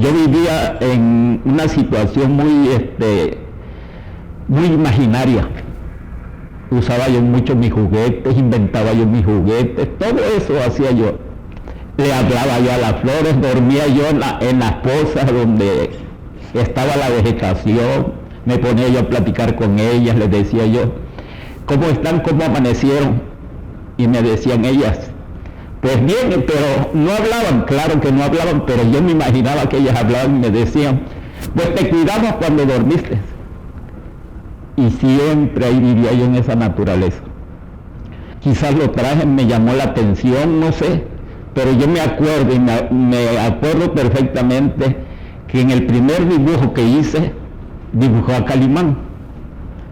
Yo vivía en una situación muy imaginaria. Usaba yo mucho mis juguetes, inventaba yo mis juguetes, todo eso hacía yo. Le hablaba yo a las flores, dormía yo en las pozas donde estaba la vegetación, me ponía yo a platicar con ellas, les decía yo, ¿cómo están? ¿Cómo amanecieron? Y me decían ellas, pues bien, pero no hablaban, claro que no hablaban, pero yo me imaginaba que ellas hablaban y me decían, pues te cuidamos cuando dormiste. Y siempre ahí vivía yo en esa naturaleza. Quizás lo traje, me llamó la atención, no sé, pero yo me acuerdo, y me acuerdo perfectamente que en el primer dibujo que hice, dibujó a Calimán,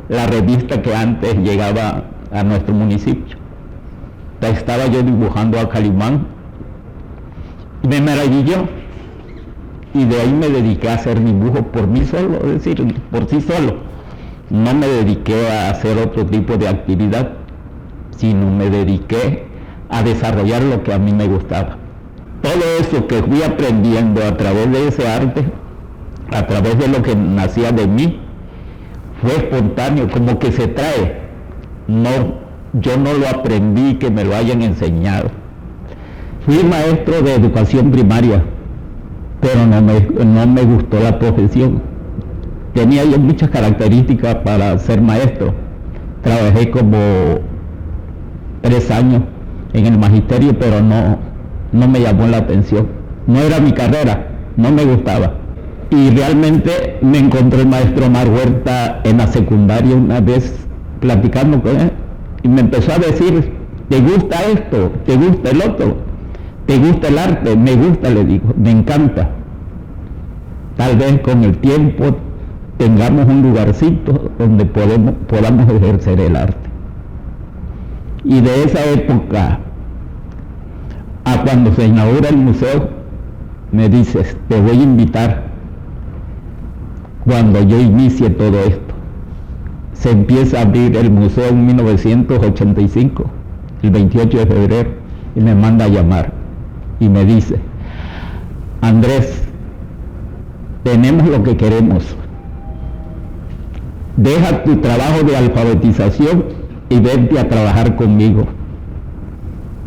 la revista que antes llegaba a nuestro municipio. Estaba yo dibujando a Calimán y me maravilló, y de ahí me dediqué a hacer dibujos por mí solo, es decir, por sí solo. No me dediqué a hacer otro tipo de actividad, sino me dediqué a desarrollar lo que a mí me gustaba. Todo eso que fui aprendiendo a través de ese arte, a través de lo que nacía de mí, fue espontáneo, como que se trae. Yo no lo aprendí que me lo hayan enseñado. Fui maestro de educación primaria, pero no me gustó la profesión. Tenía yo muchas características para ser maestro. Trabajé como 3 años en el magisterio, pero no me llamó la atención. No era mi carrera, no me gustaba. Y realmente me encontré el maestro Omar Huerta en la secundaria una vez platicando con él, y me empezó a decir, ¿te gusta esto? ¿Te gusta el otro? ¿Te gusta el arte? Me gusta, le digo, me encanta. Tal vez con el tiempo tengamos un lugarcito donde podamos ejercer el arte. Y de esa época a cuando se inaugura el museo, me dices, te voy a invitar cuando yo inicie todo esto. Se empieza a abrir el museo en 1985, el 28 de febrero, y me manda a llamar y me dice, Andrés, tenemos lo que queremos. Deja tu trabajo de alfabetización y vente a trabajar conmigo.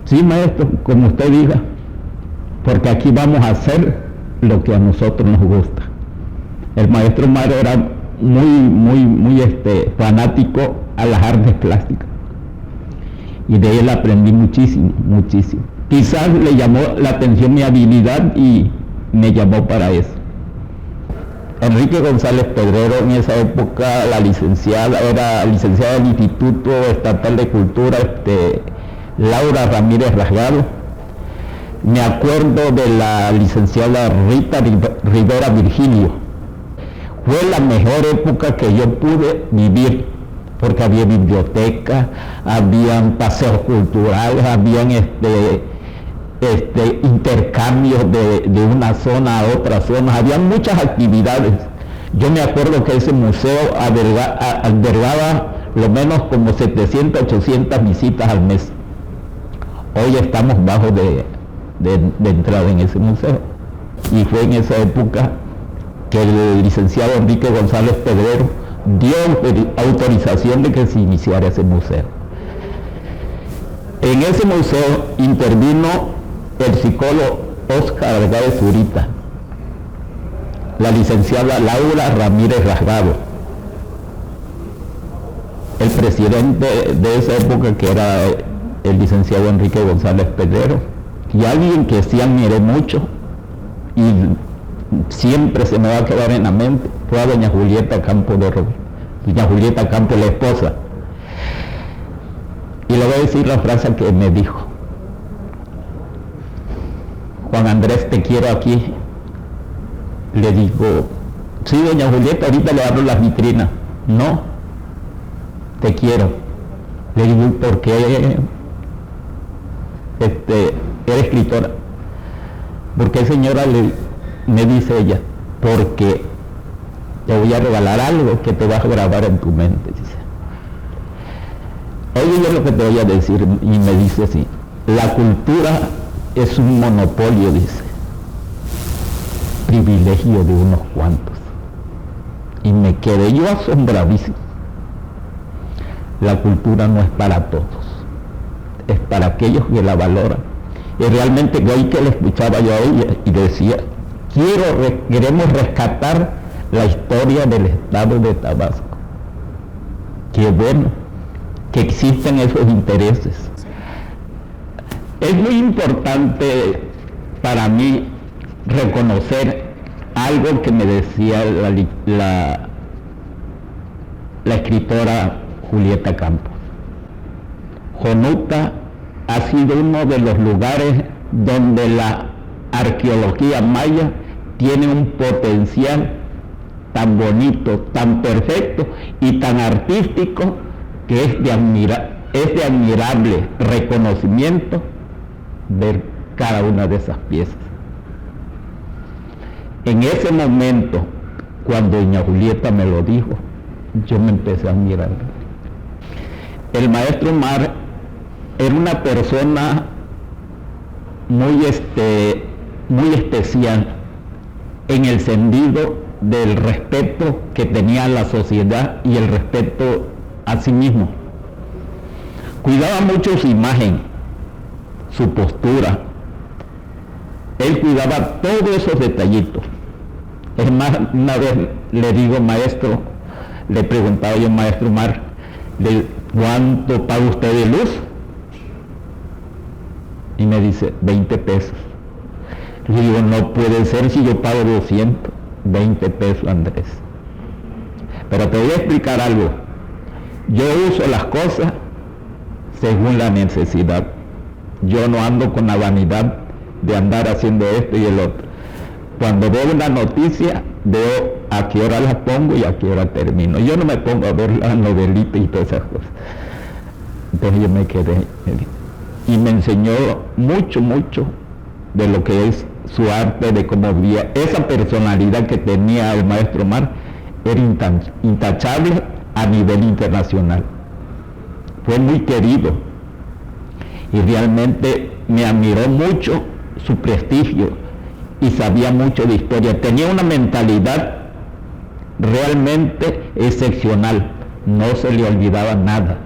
Sí, maestro, como usted diga, porque aquí vamos a hacer lo que a nosotros nos gusta. El maestro Mario era muy fanático a las artes plásticas, y de él aprendí muchísimo. Quizás le llamó la atención mi habilidad y me llamó para eso. Enrique González Pedrero, en esa época era licenciada del Instituto Estatal de Cultura, Laura Ramírez Rasgado. Me acuerdo de la licenciada Rita Rivera Virgilio. Fue la mejor época que yo pude vivir, porque había biblioteca, habían paseos culturales, habían intercambios de una zona a otra zona, había muchas actividades. Yo me acuerdo que ese museo albergaba lo menos como 700, 800 visitas al mes. Hoy estamos bajo de entrada en ese museo, y fue en esa época que el licenciado Enrique González Pedrero dio autorización de que se iniciara ese museo. En ese museo intervino el psicólogo Óscar Argáez Zurita, la licenciada Laura Ramírez Rasgado, el presidente de esa época, que era el licenciado Enrique González Pedrero, y alguien que sí admiré mucho y siempre se me va a quedar en la mente, fue a doña Julieta Campo de Robles, doña Julieta Campo, la esposa. Y le voy a decir la frase que me dijo: Juan Andrés, te quiero aquí. Le digo, sí, doña Julieta, ahorita le abro las vitrinas. No, te quiero. Le digo, ¿por qué eres escritora? ¿Por qué, señora? Me dice ella, porque te voy a regalar algo que te vas a grabar en tu mente, dice. Oye, yo lo que te voy a decir, y me dice así: la cultura es un monopolio, dice. privilegio de unos cuantos. Y me quedé yo asombradísimo. La cultura no es para todos, es para aquellos que la valoran. Y realmente hoy que le escuchaba yo a ella y decía, queremos rescatar la historia del estado de Tabasco. Qué bueno que existen esos intereses. Es muy importante para mí reconocer algo que me decía la escritora Julieta Campos. Jonuta ha sido uno de los lugares donde la arqueología maya tiene un potencial tan bonito, tan perfecto y tan artístico que es de admirable reconocimiento ver cada una de esas piezas. En ese momento, cuando doña Julieta me lo dijo, yo me empecé a admirar. El maestro Omar era una persona muy especial en el sentido del respeto que tenía a la sociedad y el respeto a sí mismo. Cuidaba mucho su imagen, su postura. Él cuidaba todos esos detallitos. Es más, una vez le digo, maestro, le preguntaba yo, maestro Omar, ¿cuánto paga usted de luz? Y me dice, 20 pesos. Le digo, no puede ser si yo pago 200, 20 pesos, Andrés. Pero te voy a explicar algo. Yo uso las cosas según la necesidad. Yo no ando con la vanidad de andar haciendo esto y el otro. Cuando veo una noticia, veo a qué hora la pongo y a qué hora termino. Yo no me pongo a ver las novelitas y todas esas cosas. Entonces yo me quedé. Y me enseñó mucho de lo que es su arte, de cómo vivía. Esa personalidad que tenía el maestro Omar era intachable a nivel internacional. Fue muy querido y realmente me admiró mucho su prestigio y sabía mucho de historia. Tenía una mentalidad realmente excepcional. No se le olvidaba nada.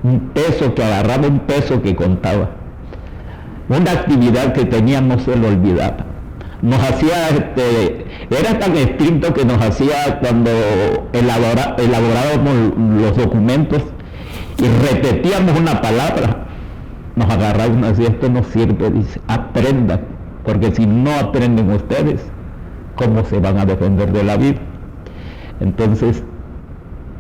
Un peso que agarraba, un peso que contaba. Una actividad que tenía no se lo olvidaba. Nos hacía, era tan estricto que nos hacía cuando elaborábamos los documentos y repetíamos una palabra, nos agarraba y nos decía, esto no sirve, dice, aprendan, porque si no aprenden ustedes, ¿cómo se van a defender de la vida? Entonces,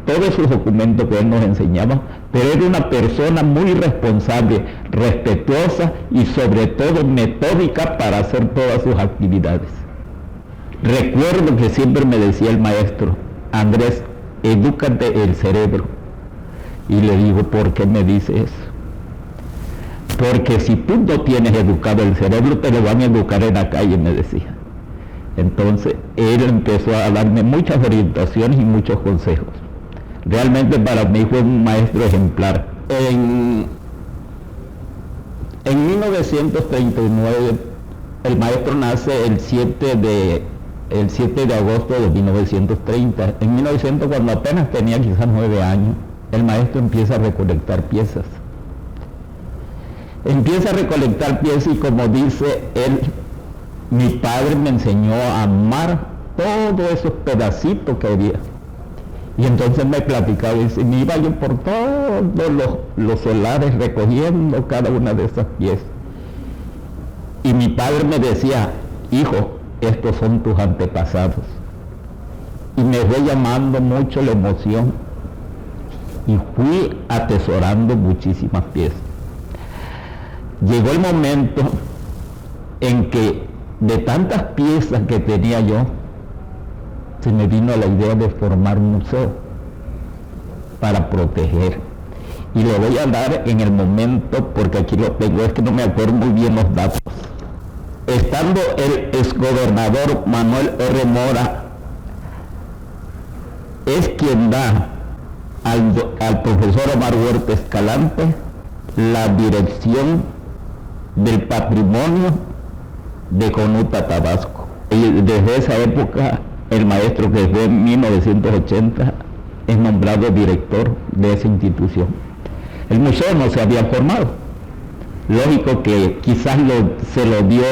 todos esos documentos que él nos enseñaba, pero era una persona muy responsable, respetuosa y sobre todo metódica para hacer todas sus actividades. Recuerdo que siempre me decía el maestro, Andrés, edúcate el cerebro. Y le digo, ¿por qué me dice eso? Porque si tú no tienes educado el cerebro, te lo van a educar en la calle, me decía. Entonces, él empezó a darme muchas orientaciones y muchos consejos. Realmente para mí fue un maestro ejemplar. En 1939, el maestro nace el 7 de agosto de 1930. En 1900, cuando apenas tenía quizás 9 años, el maestro empieza a recolectar piezas. Empieza a recolectar piezas y, como dice él, mi padre me enseñó a amar todos esos pedacitos que había. Y entonces me platicaba y me iba yo por todos los solares recogiendo cada una de esas piezas. Y mi padre me decía, hijo, estos son tus antepasados. Y me fue llamando mucho la emoción y fui atesorando muchísimas piezas. Llegó el momento en que de tantas piezas que tenía yo, se me vino la idea de formar un museo para proteger. Y lo voy a dar en el momento, porque aquí lo tengo, es que no me acuerdo muy bien los datos. Estando el exgobernador Manuel R. Mora, es quien da al profesor Omar Huerta Escalante la dirección del patrimonio de Jonuta, Tabasco. Y desde esa época, el maestro, que fue en 1980, es nombrado director de esa institución. El museo no se había formado. Lógico que quizás se lo dio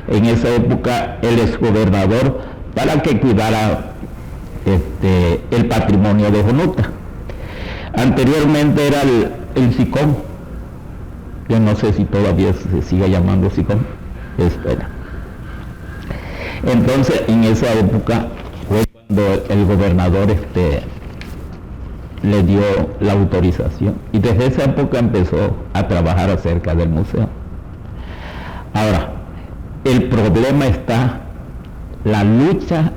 en esa época el exgobernador para que cuidara el patrimonio de Jonuta. Anteriormente era el SICOM. Yo no sé si todavía se sigue llamando SICOM. Espera. Entonces, en esa época fue cuando el gobernador le dio la autorización, y desde esa época empezó a trabajar acerca del museo. Ahora, el problema está la lucha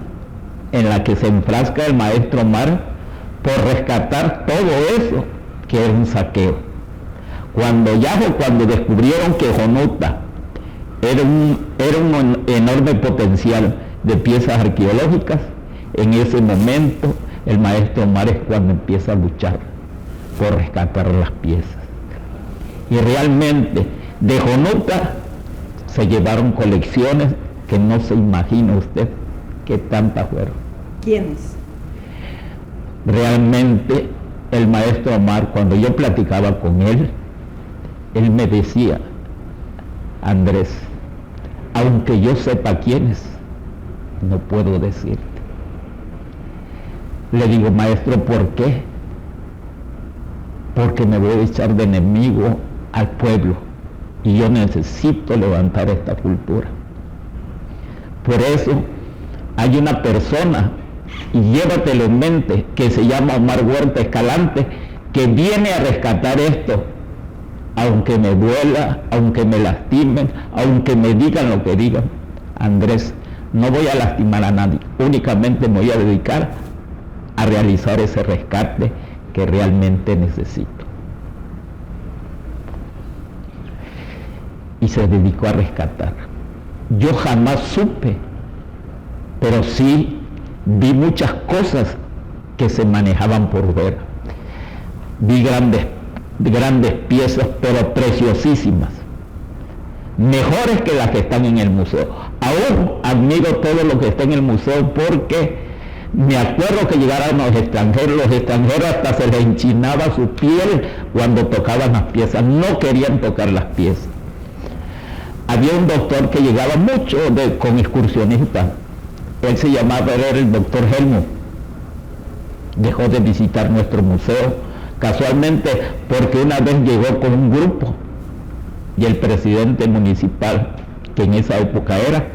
en la que se enfrasca el maestro Omar por rescatar todo eso que era un saqueo. Cuando descubrieron que Jonuta era un enorme potencial de piezas arqueológicas, en ese momento el maestro Omar es cuando empieza a luchar por rescatar las piezas. Y realmente de Jonuta se llevaron colecciones que no se imagina usted qué tantas fueron. ¿Quiénes? Realmente el maestro Omar, cuando yo platicaba con él me decía: Andrés, aunque yo sepa quiénes, no puedo decirte. Le digo: maestro, ¿por qué? Porque me voy a echar de enemigo al pueblo y yo necesito levantar esta cultura. Por eso hay una persona, y llévatelo en mente, que se llama Omar Huerta Escalante, que viene a rescatar esto, aunque me duela, aunque me lastimen, aunque me digan lo que digan. Andrés, no voy a lastimar a nadie, únicamente me voy a dedicar a realizar ese rescate que realmente necesito. Y se dedicó a rescatar. Yo jamás supe, pero sí vi muchas cosas que se manejaban por ver. Vi grandes piezas, pero preciosísimas, mejores que las que están en el museo. Aún admiro todo lo que está en el museo, porque me acuerdo que llegaron los extranjeros hasta se les enchinaba su piel cuando tocaban las piezas, no querían tocar las piezas. Había un doctor que llegaba mucho con excursionistas, él se llamaba, era el doctor Helmut. Dejó de visitar nuestro museo casualmente porque una vez llegó con un grupo y el presidente municipal, que en esa época era,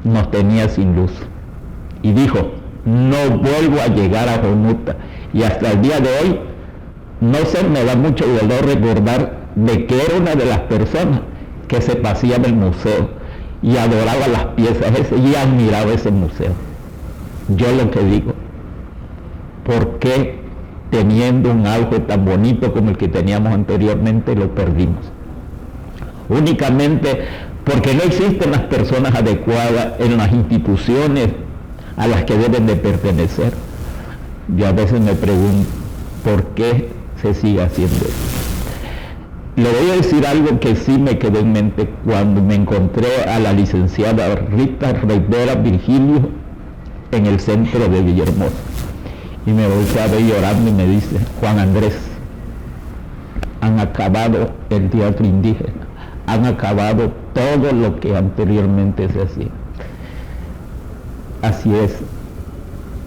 nos tenía sin luz y dijo: no vuelvo a llegar a Jonuta. Y hasta el día de hoy, no sé, me da mucho dolor recordar de que era una de las personas que se paseaba el museo y adoraba las piezas esas y admiraba ese museo. Yo lo que digo, ¿por qué teniendo un auge tan bonito como el que teníamos anteriormente lo perdimos? Únicamente porque no existen las personas adecuadas en las instituciones a las que deben de pertenecer. Yo a veces me pregunto, ¿por qué se sigue haciendo eso? Le voy a decir algo que sí me quedó en mente cuando me encontré a la licenciada Rita Rivera Virgilio en el centro de Villahermosa. Y me volteé a ver llorando y me dice: Juan Andrés, han acabado el teatro indígena, han acabado todo lo que anteriormente se hacía. Así es,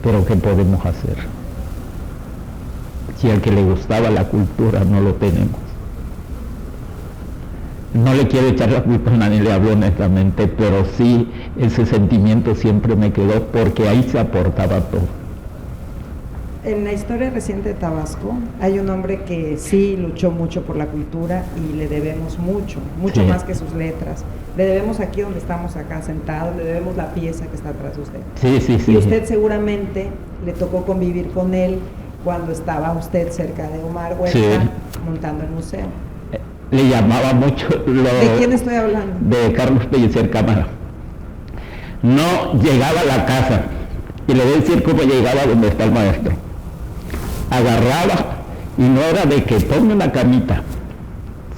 pero ¿qué podemos hacer? Si al que le gustaba la cultura no lo tenemos. No le quiero echar la culpa a nadie, le hablo honestamente, pero sí, ese sentimiento siempre me quedó, porque ahí se aportaba todo. En la historia reciente de Tabasco hay un hombre que sí luchó mucho por la cultura y le debemos mucho sí, más que sus letras. Le debemos aquí donde estamos acá sentados, le debemos la pieza que está atrás de usted. Sí. Y usted seguramente le tocó convivir con él cuando estaba usted cerca de Omar Huerta, sí, montando el museo. Le llamaba mucho... ¿De quién estoy hablando? De Carlos Pellicer Cámara. No llegaba a la casa, y le voy a decir cómo llegaba donde está el maestro. Agarraba, y no era de que tome una camita,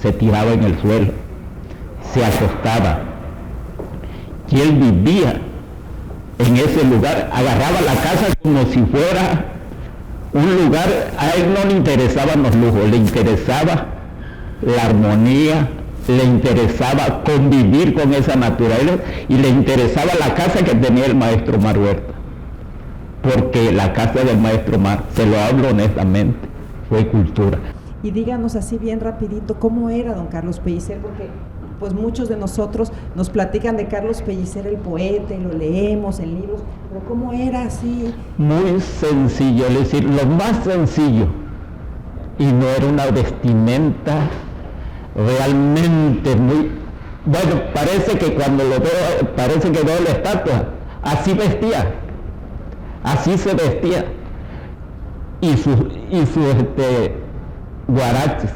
se tiraba en el suelo, se acostaba, Y él vivía en ese lugar, agarraba la casa como si fuera un lugar. A él no le interesaban los lujos, le interesaba la armonía, le interesaba convivir con esa naturaleza y le interesaba la casa que tenía el maestro Omar Huerta, porque la casa del maestro Omar, se lo hablo honestamente, fue cultura. Y díganos así bien rapidito, ¿cómo era don Carlos Pellicer? Porque pues muchos de nosotros nos platican de Carlos Pellicer el poeta y lo leemos en libros, pero ¿cómo era así? Muy sencillo, es decir, lo más sencillo, y no era una vestimenta realmente muy... Bueno, parece que cuando lo veo, parece que veo la estatua, así vestía, así se vestía, y sus guaraches,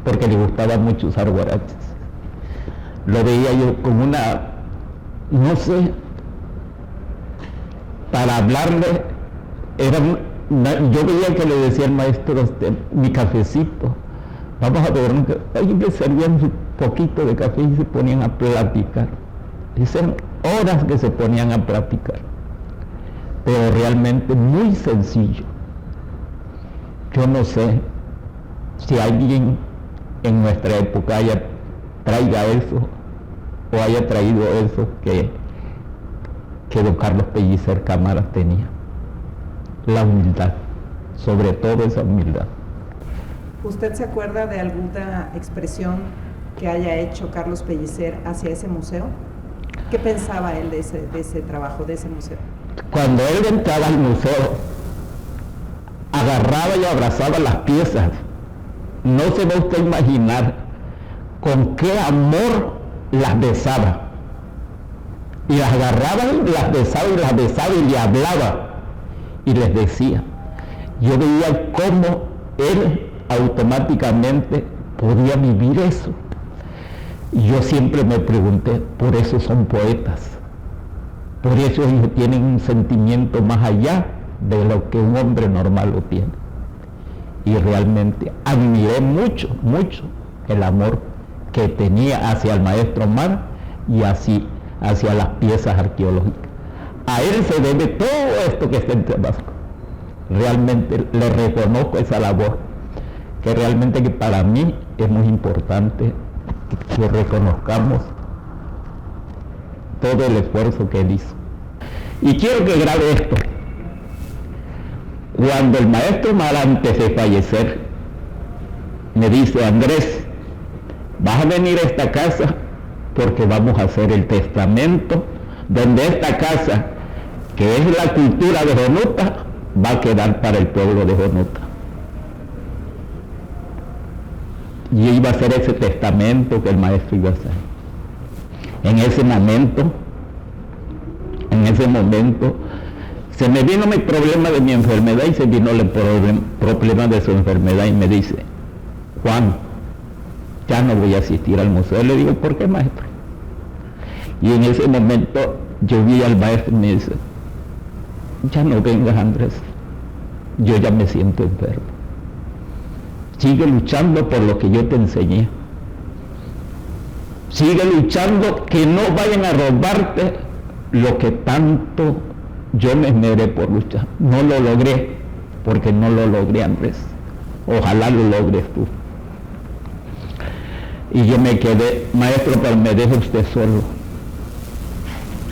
porque le gustaba mucho usar guaraches. Lo veía yo como una, no sé, para hablarle, yo veía que le decía al maestro, mi cafecito, vamos a ver, ahí le servían un poquito de café y se ponían a platicar. Eran horas que se ponían a platicar, pero realmente muy sencillo. Yo no sé si alguien en nuestra época traiga eso o haya traído eso que don Carlos Pellicer Cámara tenía. La humildad, sobre todo esa humildad. ¿Usted se acuerda de alguna expresión que haya hecho Carlos Pellicer hacia ese museo? ¿Qué pensaba él de ese trabajo, de ese museo? Cuando él entraba al museo, agarraba y abrazaba las piezas. No se va usted a imaginar con qué amor las besaba. Y las agarraba y las besaba y le hablaba. Y les decía. Yo veía cómo él automáticamente podía vivir eso. Y yo siempre me pregunté, por eso son poetas. Por eso ellos tienen un sentimiento más allá de lo que un hombre normal lo tiene. Y realmente admiré mucho, mucho el amor que tenía hacia el maestro Omar y así hacia las piezas arqueológicas. A él se debe todo esto que está en Tabasco. Realmente le reconozco esa labor, que realmente que para mí es muy importante que reconozcamos todo el esfuerzo que él hizo. Y quiero que grabe esto. Cuando el maestro Omar, antes de fallecer, me dice, Andrés, vas a venir a esta casa porque vamos a hacer el testamento donde esta casa, que es la cultura de Jonuta, va a quedar para el pueblo de Jonuta. Y iba a hacer ese testamento que el maestro iba a hacer. En ese momento, se me vino mi problema de mi enfermedad y se vino el problema de su enfermedad y me dice, Juan, ya no voy a asistir al museo. Le digo, ¿por qué, maestro? Y en ese momento yo vi al maestro y me dice, ya no vengas, Andrés, yo ya me siento enfermo. Sigue luchando por lo que yo te enseñé. Sigue luchando, que no vayan a robarte lo que tanto yo me esmeré por luchar. No lo logré, porque no lo logré, Andrés. Ojalá lo logres tú. Y yo me quedé, maestro, pero me deja usted solo.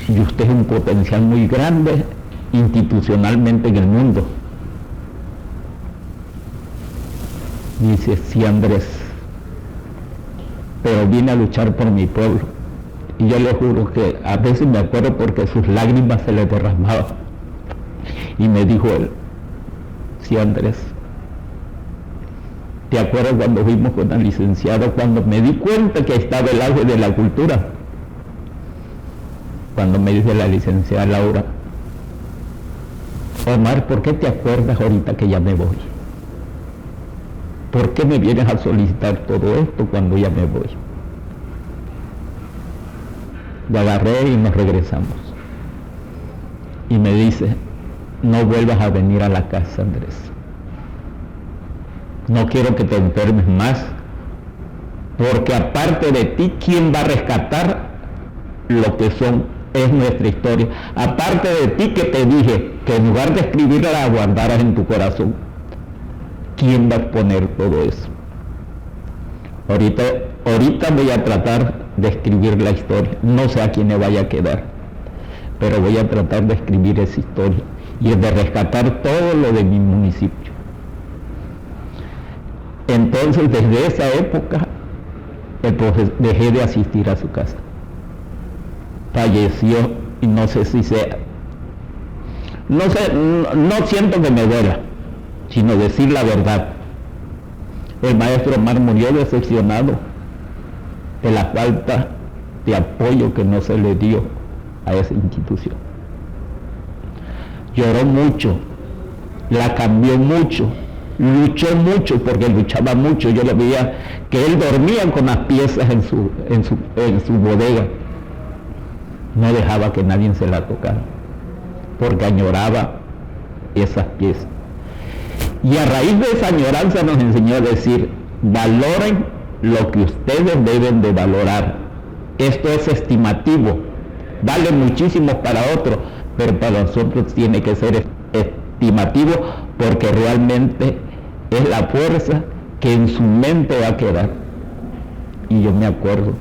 Y usted es un potencial muy grande institucionalmente en el mundo. Y dice, sí, Andrés, pero vine a luchar por mi pueblo. Y yo le juro que a veces me acuerdo porque sus lágrimas se le derramaban. Y me dijo él, sí, Andrés, ¿te acuerdas cuando fuimos con el licenciado, cuando me di cuenta que estaba el auge de la cultura? Cuando me dice la licenciada Laura, Omar, ¿por qué te acuerdas ahorita que ya me voy? ¿Por qué me vienes a solicitar todo esto cuando ya me voy? Le agarré y nos regresamos. Y me dice, no vuelvas a venir a la casa, Andrés. No quiero que te enfermes más, porque aparte de ti, ¿quién va a rescatar lo que es nuestra historia. Aparte de ti que te dije que en lugar de escribirla la guardaras en tu corazón, ¿quién va a exponer todo eso? Ahorita voy a tratar de escribir la historia, no sé a quién le vaya a quedar, pero voy a tratar de escribir esa historia y de rescatar todo lo de mi municipio. Entonces, desde esa época, dejé de asistir a su casa. Falleció y no sé si sea, no siento que me duela, sino decir la verdad. El maestro Omar murió decepcionado de la falta de apoyo que no se le dio a esa institución. Lloró mucho, la cambió mucho, luchó mucho porque luchaba mucho. Yo le veía que él dormía con las piezas en su bodega. No dejaba que nadie se la tocara porque añoraba esas piezas. Y a raíz de esa añoranza nos enseñó a decir: valoren lo que ustedes deben de valorar. Esto es estimativo, vale muchísimo para otros, pero para nosotros tiene que ser estimativo porque realmente es la fuerza que en su mente va a quedar. Y yo me acuerdo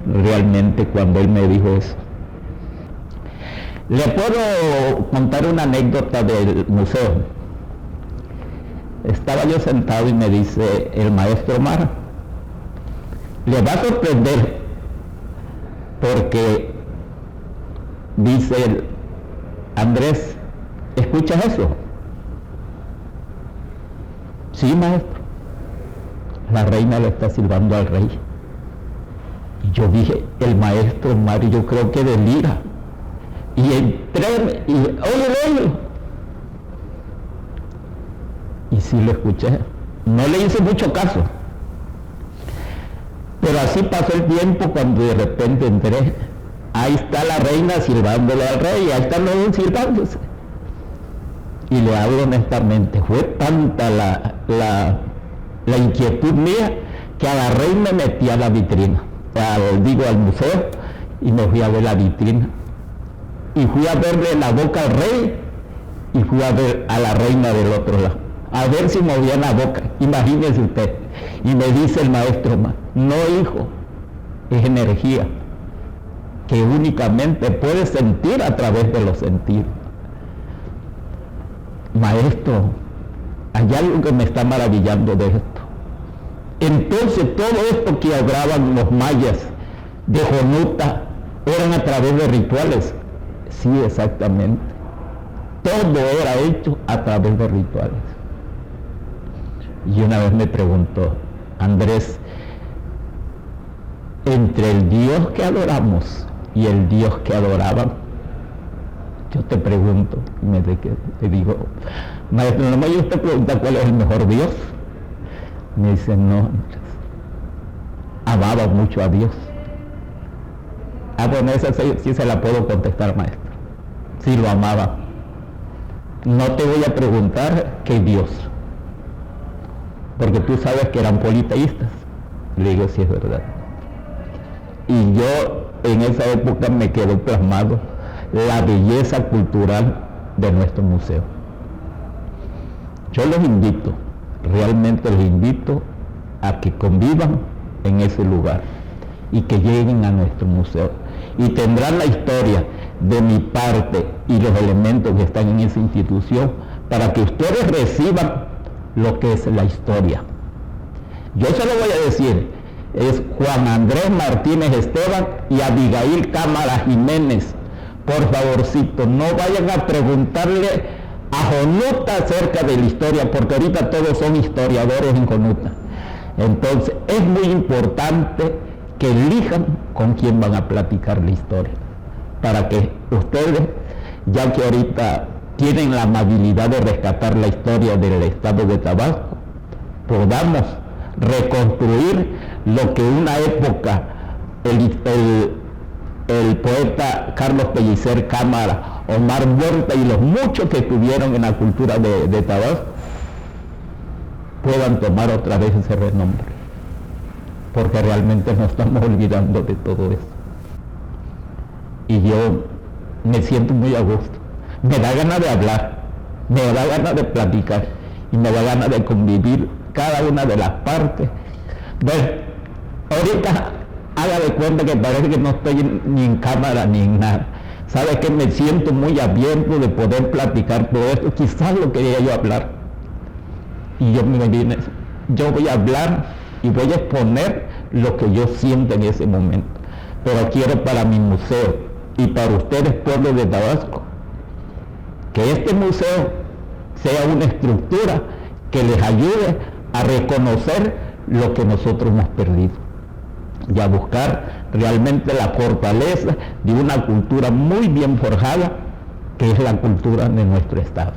realmente cuando él me dijo eso. Le puedo contar una anécdota del museo. Estaba yo sentado y me dice el maestro Omar: le va a sorprender porque dice él, Andrés, ¿escuchas eso? Sí, maestro. La reina le está silbando al rey. Y yo dije, el maestro Omar, yo creo que delira. Y entré y oye. Y sí lo escuché. No le hice mucho caso. Pero así pasó el tiempo cuando de repente entré. Ahí está la reina silbándole al rey, ahí están los dos silbándose. Y le hablo honestamente, fue tanta la inquietud mía que agarré y me metí a la vitrina, al museo, y me fui a ver la vitrina. Y fui a verle la boca al rey y fui a ver a la reina del otro lado, a ver si movía la boca, imagínese usted. Y me dice el maestro: no, hijo, es energía que únicamente puedes sentir a través de los sentidos. Maestro, hay algo que me está maravillando de esto. Entonces todo esto que hablaban los mayas de Jonuta eran a través de rituales. Sí, exactamente. Todo era hecho a través de rituales. Y una vez me preguntó: Andrés, entre el Dios que adoramos y el Dios que adoraban, yo te pregunto, te digo, maestro, no me oye usted preguntar cuál es el mejor Dios. Me dice: no, amaba mucho a Dios. Bueno, esa sí se la puedo contestar, maestro. Sí, lo amaba. No te voy a preguntar qué Dios, porque tú sabes que eran politeístas. Le digo: sí, es verdad. Y yo en esa época me quedó plasmado la belleza cultural de nuestro museo. Yo los invito, realmente los invito a que convivan en ese lugar y que lleguen a nuestro museo. Y tendrán la historia de mi parte y los elementos que están en esa institución para que ustedes reciban lo que es la historia. Yo se lo voy a decir, es Juan Andrés Martínez Esteban y Abigail Cámara Jiménez. Por favorcito, no vayan a preguntarle a Jonuta acerca de la historia, porque ahorita todos son historiadores en Jonuta. Entonces es muy importante que elijan con quién van a platicar la historia, para que ustedes, ya que ahorita tienen la amabilidad de rescatar la historia del estado de Tabasco, podamos reconstruir lo que una época el poeta Carlos Pellicer Cámara, Omar Huerta y los muchos que estuvieron en la cultura de Tabasco puedan tomar otra vez ese renombre, porque realmente nos estamos olvidando de todo eso. y yo me siento muy a gusto. Me da ganas de hablar, me da ganas de platicar y me da ganas de convivir cada una de las partes. Bueno, ahorita haga de cuenta que parece que no estoy ni en cámara ni en nada. Sabe que me siento muy abierto de poder platicar todo esto. Quizás lo quería yo hablar. Y yo me vine, yo voy a hablar y voy a exponer lo que yo siento en ese momento. Pero quiero para mi museo y para ustedes, pueblo de Tabasco, que este museo sea una estructura que les ayude a reconocer lo que nosotros hemos perdido y a buscar realmente la fortaleza de una cultura muy bien forjada, que es la cultura de nuestro estado.